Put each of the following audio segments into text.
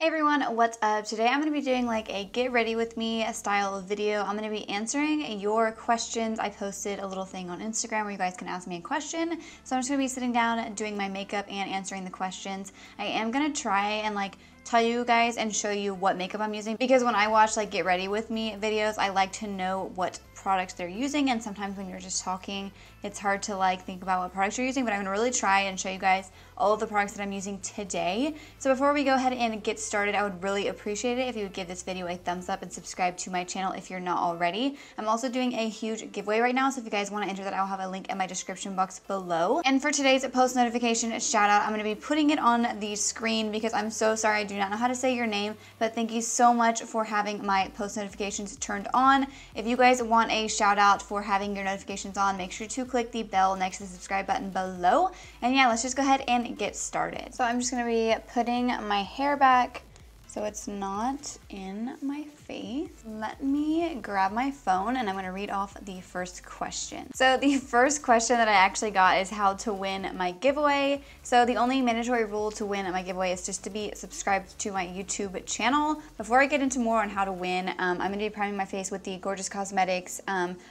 Hey everyone, what's up? Today I'm going to be doing like a get ready with me style of video. I'm going to be answering your questions. I posted a little thing on Instagram where you guys can ask me a question. So I'm just going to be sitting down doing my makeup and answering the questions. I am going to try and tell you guys and show you what makeup I'm using, because when I watch get ready with me videos, I like to know what products they're using, and sometimes when you're just talking it's hard to think about what products you're using. But I'm gonna really try and show you guys all of the products that I'm using today. So before we go ahead and get started, I would really appreciate it if you would give this video a thumbs up and subscribe to my channel if you're not already. I'm also doing a huge giveaway right now, so if you guys want to enter that, I'll have a link in my description box below. And for today's post notification shout out, I'm going to be putting it on the screen because I'm so sorry I do not know how to say your name, but thank you so much for having my post notifications turned on. If you guys want a shout out for having your notifications on, make sure to click the bell next to the subscribe button below. And yeah, let's just go ahead and get started. So I'm just going to be putting my hair back so it's not in my face. Let me grab my phone and I'm gonna read off the first question. So the first question that I actually got is how to win my giveaway. So the only mandatory rule to win my giveaway is just to be subscribed to my YouTube channel. Before I get into more on how to win, I'm gonna be priming my face with the Gorgeous Cosmetics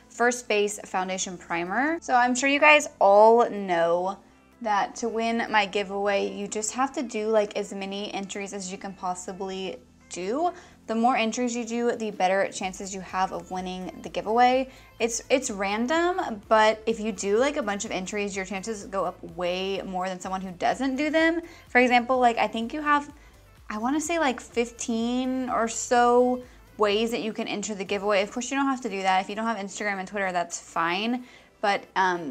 First Base Foundation Primer. So I'm sure you guys all know that to win my giveaway, you just have to do as many entries as you can possibly do. The more entries you do, the better chances you have of winning the giveaway. It's random, but if you do a bunch of entries, your chances go up way more than someone who doesn't do them. For example, I think you have, I want to say 15 or so ways that you can enter the giveaway. Of course, you don't have to do that. If you don't have Instagram and Twitter, that's fine. But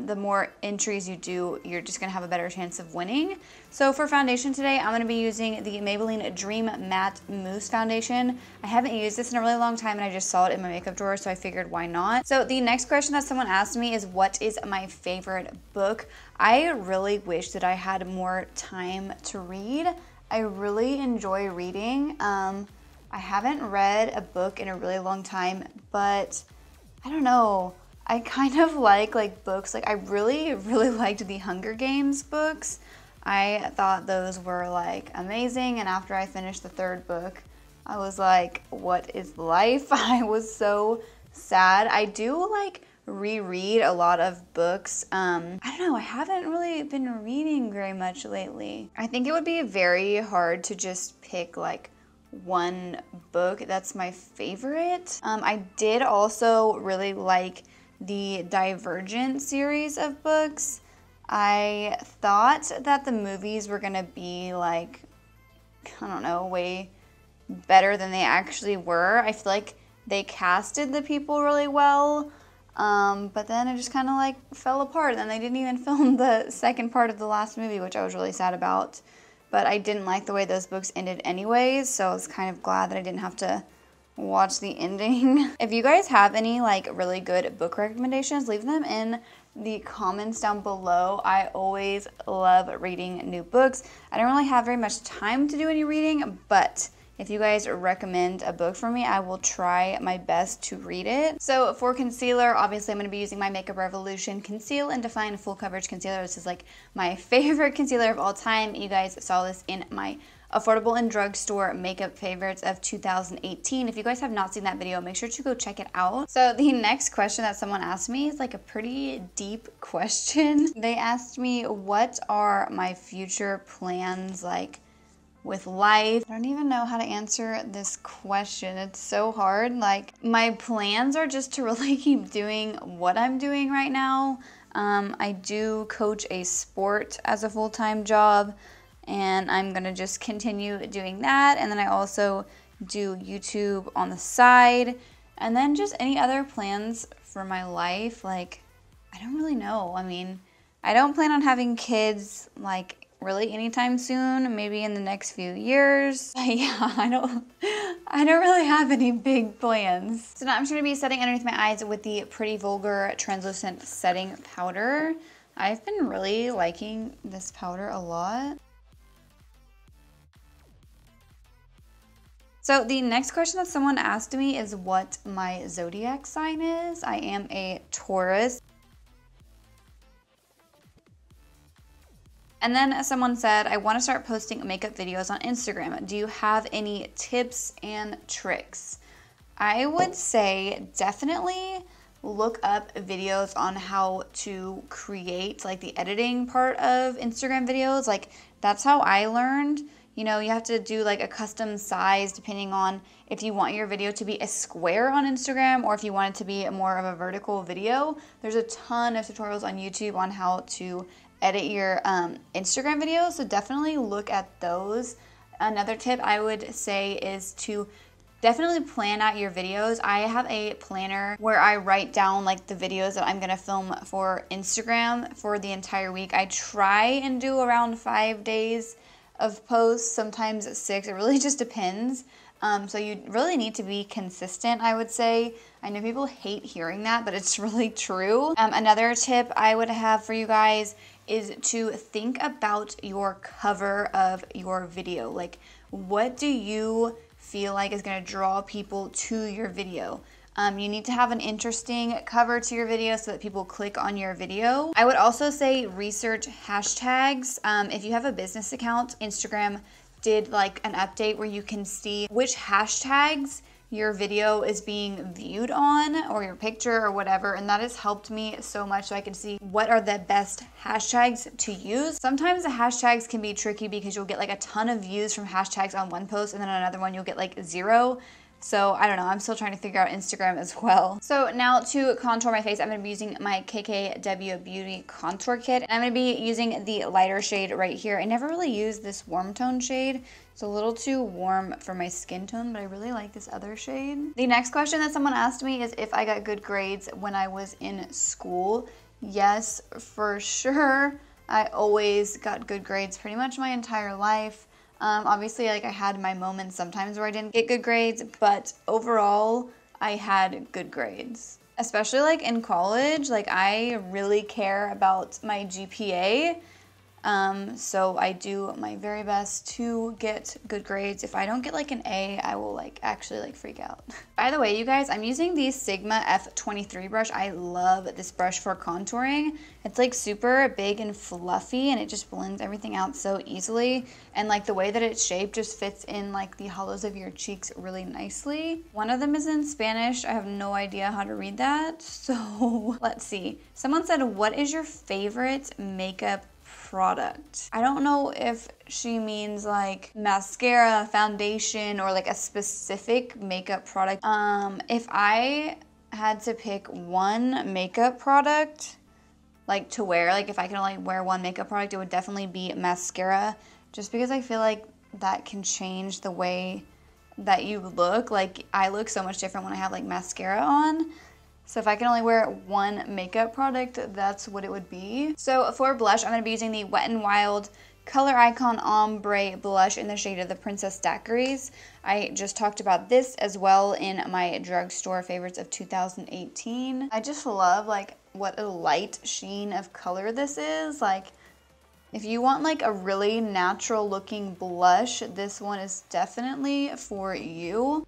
the more entries you do, you're just gonna have a better chance of winning. So for foundation today, I'm gonna be using the Maybelline Dream Matte Mousse Foundation. I haven't used this in a really long time and I just saw it in my makeup drawer, so I figured why not. So the next question that someone asked me is, what is my favorite book? I really wish that I had more time to read. I really enjoy reading. I haven't read a book in a really long time, but I don't know. I kind of like books. I really liked the Hunger Games books. I thought those were amazing, and after I finished the third book, I was like, what is life? I was so sad. I do reread a lot of books. I don't know, I haven't really been reading very much lately. I think it would be very hard to just pick one book that's my favorite. I did also really like the Divergent series of books. I thought that the movies were gonna be I don't know, way better than they actually were. I feel like they casted the people really well, but then it just kind of fell apart, and they didn't even film the second part of the last movie, which I was really sad about. But I didn't like the way those books ended anyways, so I was kind of glad that I didn't have to watch the ending. If you guys have any really good book recommendations, leave them in the comments down below. I always love reading new books. I don't really have very much time to do any reading, but if you guys recommend a book for me, I will try my best to read it. So for concealer, obviously I'm going to be using my Makeup Revolution Conceal and Define Full Coverage Concealer. This is my favorite concealer of all time. You guys saw this in my Affordable and Drugstore Makeup Favorites of 2018. If you guys have not seen that video, make sure to go check it out. So the next question that someone asked me is a pretty deep question. They asked me, what are my future plans with life? I don't even know how to answer this question. It's so hard. My plans are just to really keep doing what I'm doing right now. I do coach a sport as a full-time job, and I'm gonna just continue doing that. And then I also do YouTube on the side, and then just any other plans for my life. I don't really know. I mean, I don't plan on having kids really anytime soon, maybe in the next few years. But yeah, I don't really have any big plans. So now I'm just gonna be setting underneath my eyes with the Pretty Vulgar Translucent Setting Powder. I've been really liking this powder a lot. So the next question that someone asked me is what my zodiac sign is. I am a Taurus. And then someone said, I want to start posting makeup videos on Instagram. Do you have any tips and tricks? I would say definitely look up videos on how to create like the editing part of Instagram videos. Like that's how I learned. You know, you have to do like a custom size depending on if you want your video to be a square on Instagram or if you want it to be more of a vertical video. There's a ton of tutorials on YouTube on how to edit your Instagram videos, so definitely look at those. Another tip I would say is to definitely plan out your videos. I have a planner where I write down like the videos that I'm gonna film for Instagram for the entire week. I try and do around 5 days of posts, sometimes 6. It really just depends. So you really need to be consistent, I would say. I know people hate hearing that, but it's really true. Another tip I would have for you guys is to think about your cover of your video. Like, what do you feel like is gonna draw people to your video? You need to have an interesting cover to your video so that people click on your video. I would also say research hashtags. If you have a business account, Instagram did like an update where you can see which hashtags your video is being viewed on, or your picture or whatever, and that has helped me so much so I can see what are the best hashtags to use. Sometimes the hashtags can be tricky because you'll get like a ton of views from hashtags on one post and then on another one you'll get like 0. So I don't know, I'm still trying to figure out Instagram as well. So now to contour my face, I'm gonna be using my KKW Beauty Contour Kit. And I'm gonna be using the lighter shade right here. I never really used this warm tone shade. It's a little too warm for my skin tone, but I really like this other shade. The next question that someone asked me is if I got good grades when I was in school. Yes, for sure. I always got good grades pretty much my entire life. Obviously, like I had my moments sometimes where I didn't get good grades, but overall, I had good grades. Especially like in college, like I really care about my GPA. So I do my very best to get good grades. If I don't get like an A, I will like actually like freak out. By the way, you guys, I'm using the Sigma F23 brush. I love this brush for contouring. It's like super big and fluffy and it just blends everything out so easily. And like the way that it's shaped just fits in like the hollows of your cheeks really nicely. One of them is in Spanish. I have no idea how to read that. So let's see. Someone said, what is your favorite makeup product? I don't know if she means like mascara, foundation, or like a specific makeup product. If I had to pick one makeup product like to wear, like if I could only wear one makeup product, it would definitely be mascara, just because I feel like that can change the way that you look. Like I look so much different when I have like mascara on. So if I can only wear one makeup product, that's what it would be. So for blush, I'm going to be using the Wet n Wild Color Icon Ombre Blush in the shade of the Princess Daiquiris. I just talked about this as well in my drugstore favorites of 2018. I just love like what a light sheen of color this is. Like if you want like a really natural looking blush, this one is definitely for you.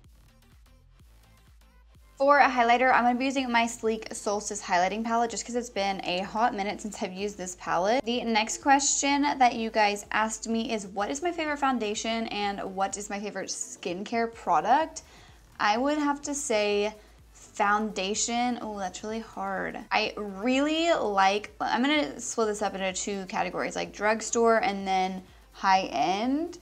For a highlighter, I'm going to be using my Sleek Solstice highlighting palette just because it's been a hot minute since I've used this palette. The next question that you guys asked me is what is my favorite foundation and what is my favorite skincare product? I would have to say foundation. Oh, that's really hard. I really like, I'm going to split this up into 2 categories, like drugstore and then high-end.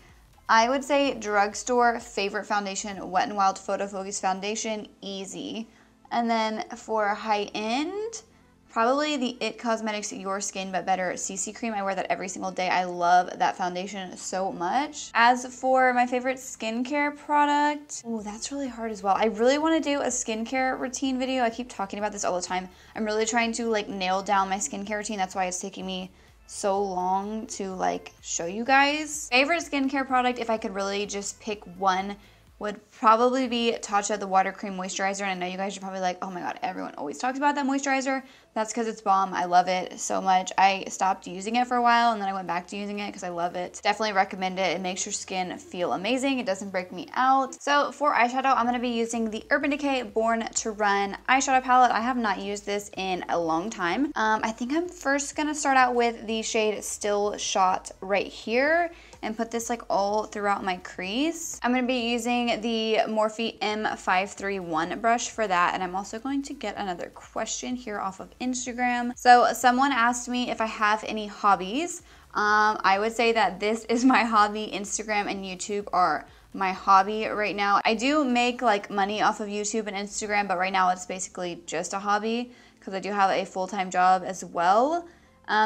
I would say drugstore favorite foundation, Wet n Wild Photo Focus Foundation, easy. And then for high-end, probably the IT Cosmetics Your Skin But Better CC Cream. I wear that every single day. I love that foundation so much. As for my favorite skincare product, oh, that's really hard as well. I really want to do a skincare routine video. I keep talking about this all the time. I'm really trying to like nail down my skincare routine. That's why it's taking me so long to like show you guys. Favorite skincare product, if I could really just pick one would probably be Tatcha the Water Cream Moisturizer. And I know you guys are probably like, oh my god, everyone always talks about that moisturizer. That's because it's bomb. I love it so much. I stopped using it for a while and then I went back to using it because I love it. Definitely recommend it. It makes your skin feel amazing. It doesn't break me out. So for eyeshadow, I'm going to be using the Urban Decay Born to Run eyeshadow palette. I have not used this in a long time. I think I'm first going to start out with the shade Still Shot right here and put this like all throughout my crease. I'm going to be using the Morphe M531 brush for that, and I'm also going to get another question here off of Instagram. So someone asked me if I have any hobbies. I would say that this is my hobby. Instagram and YouTube are my hobby right now. I do make like money off of YouTube and Instagram, but right now it's basically just a hobby because I do have a full-time job as well.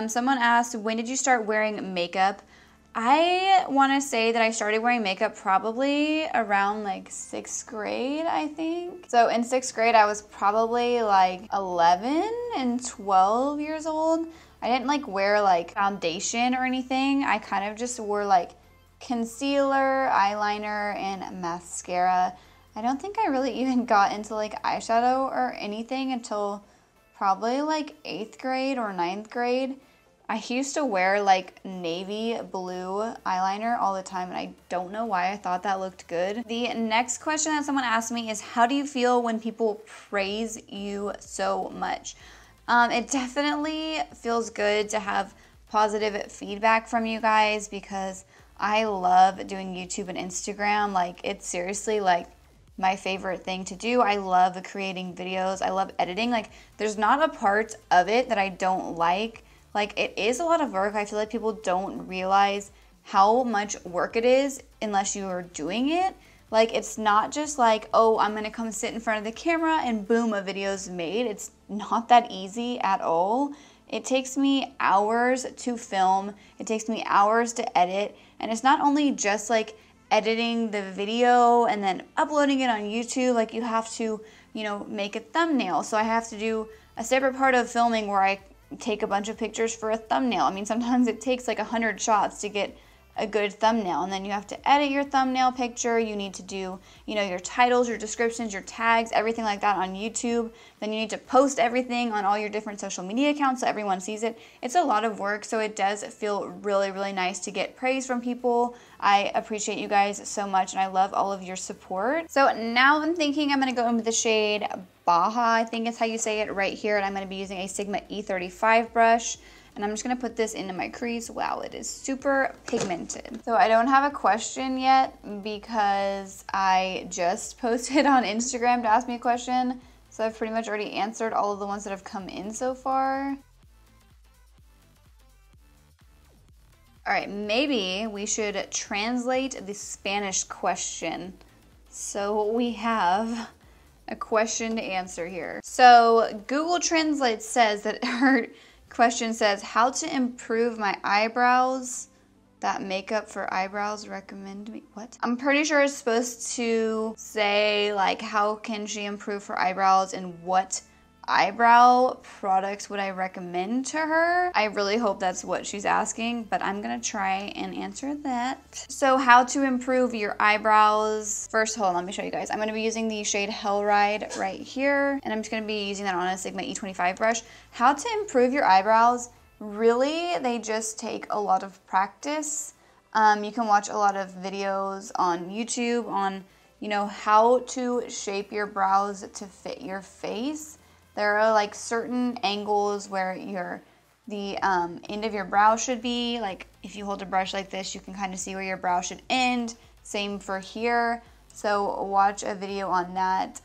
Someone asked, when did you start wearing makeup? I want to say that I started wearing makeup probably around like 6th grade, I think. So in 6th grade, I was probably like 11 and 12 years old. I didn't like wear like foundation or anything. I kind of just wore like concealer, eyeliner, and mascara. I don't think I really even got into like eyeshadow or anything until probably like 8th grade or 9th grade. I used to wear like navy blue eyeliner all the time, and I don't know why I thought that looked good. The next question that someone asked me is, how do you feel when people praise you so much? It definitely feels good to have positive feedback from you guys because I love doing YouTube and Instagram. Like, it's seriously like my favorite thing to do. I love creating videos. I love editing. Like, there's not a part of it that I don't like. Like, it is a lot of work. I feel like people don't realize how much work it is unless you are doing it. Like, it's not just like, oh, I'm gonna come sit in front of the camera and boom, a video's made. It's not that easy at all. It takes me hours to film. It takes me hours to edit. And it's not only just like editing the video and then uploading it on YouTube. Like, you have to, you know, make a thumbnail. So I have to do a separate part of filming where I take a bunch of pictures for a thumbnail. I mean, sometimes it takes like 100 shots to get a good thumbnail, and then you have to edit your thumbnail picture. You need to do, you know, your titles, your descriptions, your tags, everything like that on YouTube. Then you need to post everything on all your different social media accounts so everyone sees it. It's a lot of work, so it does feel really, really nice to get praise from people. I appreciate you guys so much, and I love all of your support. So now I'm thinking I'm gonna go in with the shade Baja, I think is how you say it, right here, and I'm gonna be using a Sigma E35 brush. And I'm just gonna put this into my crease. Wow, it is super pigmented. So I don't have a question yet because I just posted on Instagram to ask me a question. So I've pretty much already answered all of the ones that have come in so far. All right, maybe we should translate the Spanish question. So we have a question to answer here. So Google Translate says that her question says, how to improve my eyebrows. That makeup for eyebrows recommend me. What? I'm pretty sure it's supposed to say like, how can she improve her eyebrows and what eyebrow products would I recommend to her? I really hope that's what she's asking, but I'm gonna try and answer that. So how to improve your eyebrows. First, hold on, let me show you guys. I'm gonna be using the shade Hell Ride right here, and I'm just gonna be using that on a Sigma E25 brush. How to improve your eyebrows, really, they just take a lot of practice. You can watch a lot of videos on YouTube on, you know, how to shape your brows to fit your face. There are like certain angles where the end of your brow should be. Like, if you hold a brush like this, you can kind of see where your brow should end. Same for here. So watch a video on that.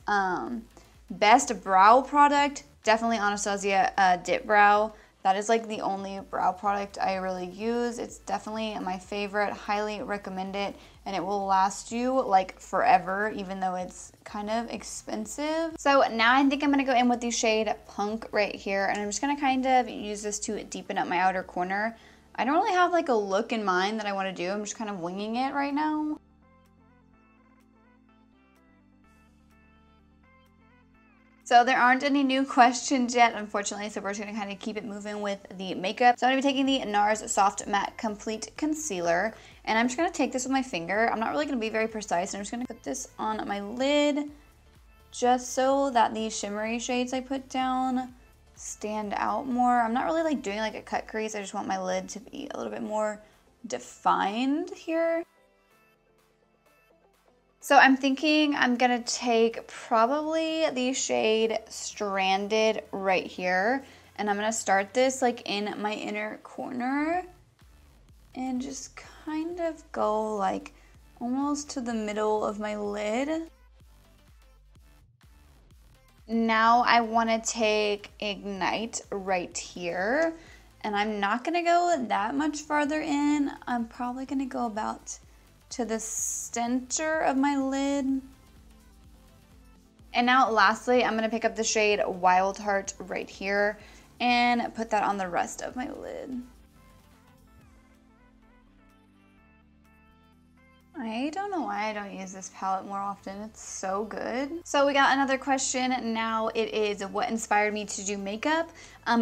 Best brow product, definitely Anastasia Dip Brow. That is like the only brow product I really use. It's definitely my favorite, highly recommend it, and it will last you like forever, even though it's kind of expensive. So now I think I'm gonna go in with the shade Punk right here, and I'm just gonna kind of use this to deepen up my outer corner. I don't really have like a look in mind that I wanna do. I'm just kind of winging it right now. So there aren't any new questions yet, unfortunately, so we're just going to kind of keep it moving with the makeup. So I'm going to be taking the NARS Soft Matte Complete Concealer, and I'm just going to take this with my finger. I'm not really going to be very precise. I'm just going to put this on my lid just so that the shimmery shades I put down stand out more. I'm not really like doing like a cut crease. I just want my lid to be a little bit more defined here. So I'm thinking I'm gonna take probably the shade Stranded right here, and I'm gonna start this like in my inner corner and just kind of go like almost to the middle of my lid. Now I wanna take Ignite right here, and I'm not gonna go that much farther in. I'm probably gonna go about to the center of my lid. And now lastly, I'm gonna pick up the shade Wild Heart right here and put that on the rest of my lid. I don't know why I don't use this palette more often. It's so good. So we got another question. Now it is what inspired me to do makeup.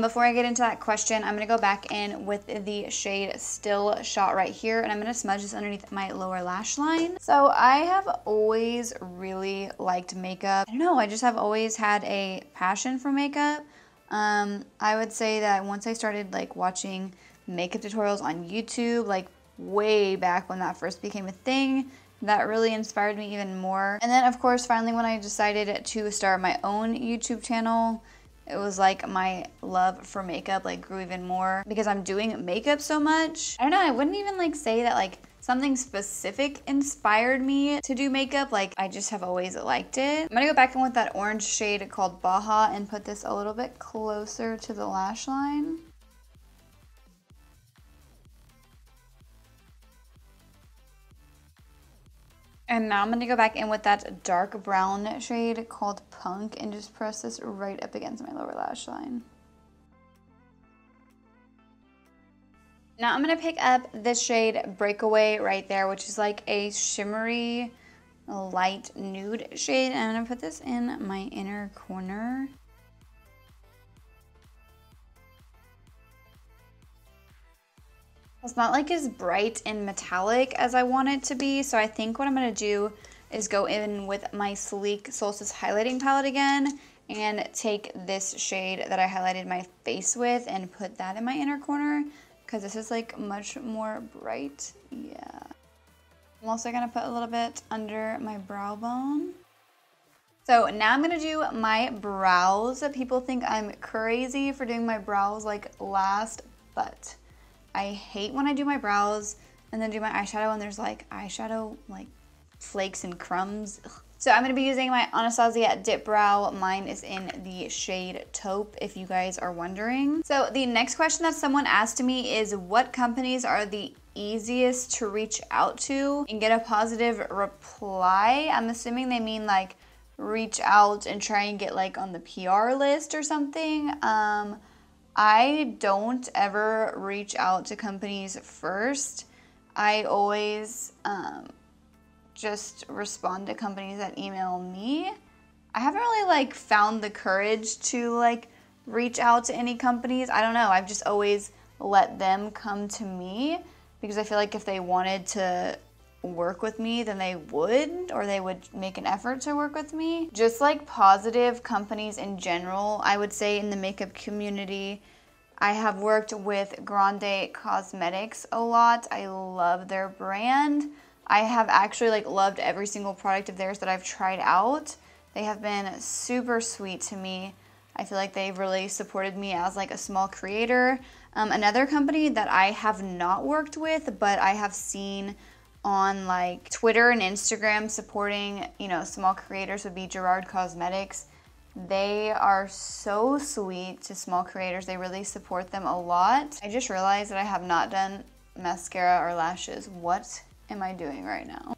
Before I get into that question, I'm gonna go back in with the shade Still Shot right here, and I'm gonna smudge this underneath my lower lash line. So I have always really liked makeup. I don't know, I just have always had a passion for makeup. I would say that once I started like watching makeup tutorials on YouTube, like way back when that first became a thing, that really inspired me even more. And then of course finally when I decided to start my own YouTube channel, it was like my love for makeup like grew even more because I'm doing makeup so much. I don't know, I wouldn't even like say that like something specific inspired me to do makeup. Like I just have always liked it. I'm gonna go back in with that orange shade called Baja and put this a little bit closer to the lash line. And now I'm going to go back in with that dark brown shade called Punk and just press this right up against my lower lash line. Now I'm going to pick up this shade Breakaway right there, which is like a shimmery light nude shade. And I'm going to put this in my inner corner. It's not like as bright and metallic as I want it to be, so I think what I'm going to do is go in with my Sleek Solstice highlighting palette again and take this shade that I highlighted my face with and put that in my inner corner because this is like much more bright. Yeah. I'm also going to put a little bit under my brow bone. So now I'm going to do my brows. People think I'm crazy for doing my brows like last, but I hate when I do my brows and then do my eyeshadow and there's like eyeshadow like flakes and crumbs. Ugh. So I'm going to be using my Anastasia Dip Brow. Mine is in the shade Taupe if you guys are wondering. So the next question that someone asked me is what companies are the easiest to reach out to and get a positive reply? I'm assuming they mean like reach out and try and get like on the PR list or something. I don't ever reach out to companies first. I always just respond to companies that email me. I haven't really like found the courage to like reach out to any companies. I don't know. I've just always let them come to me because I feel like if they wanted to work with me, then they would, or they would make an effort to work with me. Just like positive companies in general, I would say in the makeup community, I have worked with Grande Cosmetics a lot. I love their brand. I have actually like loved every single product of theirs that I've tried out. They have been super sweet to me. I feel like they've really supported me as like a small creator. Another company that I have not worked with, but I have seen on like Twitter and Instagram supporting, you know, small creators would be Gerard Cosmetics. They are so sweet to small creators. They really support them a lot. I just realized that I have not done mascara or lashes. What am I doing right now?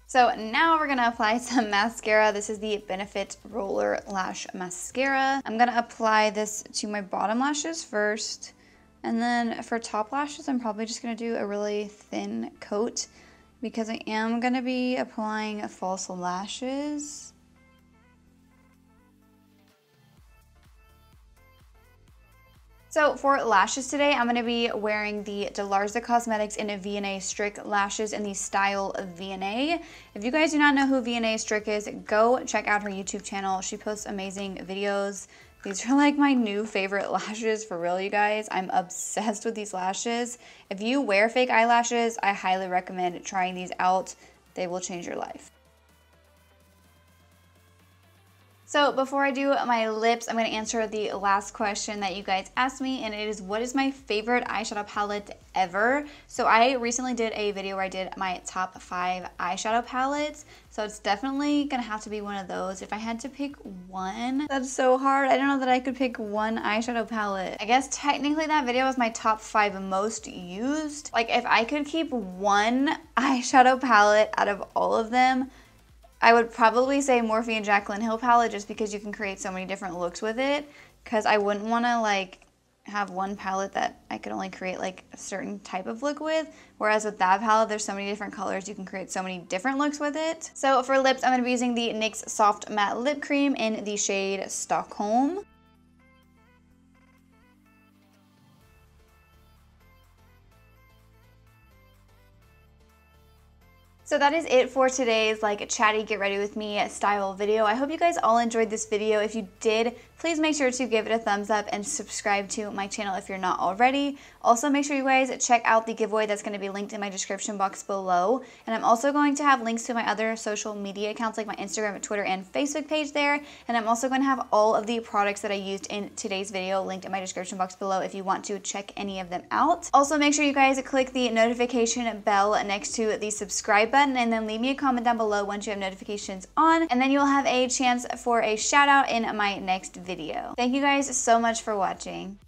So now we're gonna apply some mascara. This is the Benefit Roller Lash Mascara. I'm gonna apply this to my bottom lashes first. And then for top lashes, I'm probably just gonna do a really thin coat. because I am going to be applying false lashes. So for lashes today, I'm going to be wearing the Delarza Cosmetics in V&A Strick lashes in the style of V&A. If you guys do not know who V&A Strick is, go check out her YouTube channel. She posts amazing videos. These are like my new favorite lashes, for real, you guys. I'm obsessed with these lashes. If you wear fake eyelashes, I highly recommend trying these out. They will change your life. So before I do my lips, I'm going to answer the last question that you guys asked me, and it is, what is my favorite eyeshadow palette ever? So I recently did a video where I did my top 5 eyeshadow palettes, so it's definitely going to have to be one of those. If I had to pick one, that's so hard. I don't know that I could pick one eyeshadow palette. I guess technically that video was my top 5 most used. Like, if I could keep one eyeshadow palette out of all of them, I would probably say Morphe and Jaclyn Hill palette, just because you can create so many different looks with it, because I wouldn't want to like have one palette that I could only create like a certain type of look with, whereas with that palette there's so many different colors, you can create so many different looks with it. So for lips, I'm going to be using the NYX Soft Matte Lip Cream in the shade Stockholm. So that is it for today's like chatty get ready with me style video. I hope you guys all enjoyed this video. If you did, please make sure to give it a thumbs up and subscribe to my channel if you're not already. Also, make sure you guys check out the giveaway that's going to be linked in my description box below. And I'm also going to have links to my other social media accounts like my Instagram, Twitter, and Facebook page there. And I'm also going to have all of the products that I used in today's video linked in my description box below if you want to check any of them out. Also, make sure you guys click the notification bell next to the subscribe button, and then leave me a comment down below once you have notifications on, and then you'll have a chance for a shout out in my next video. Thank you guys so much for watching.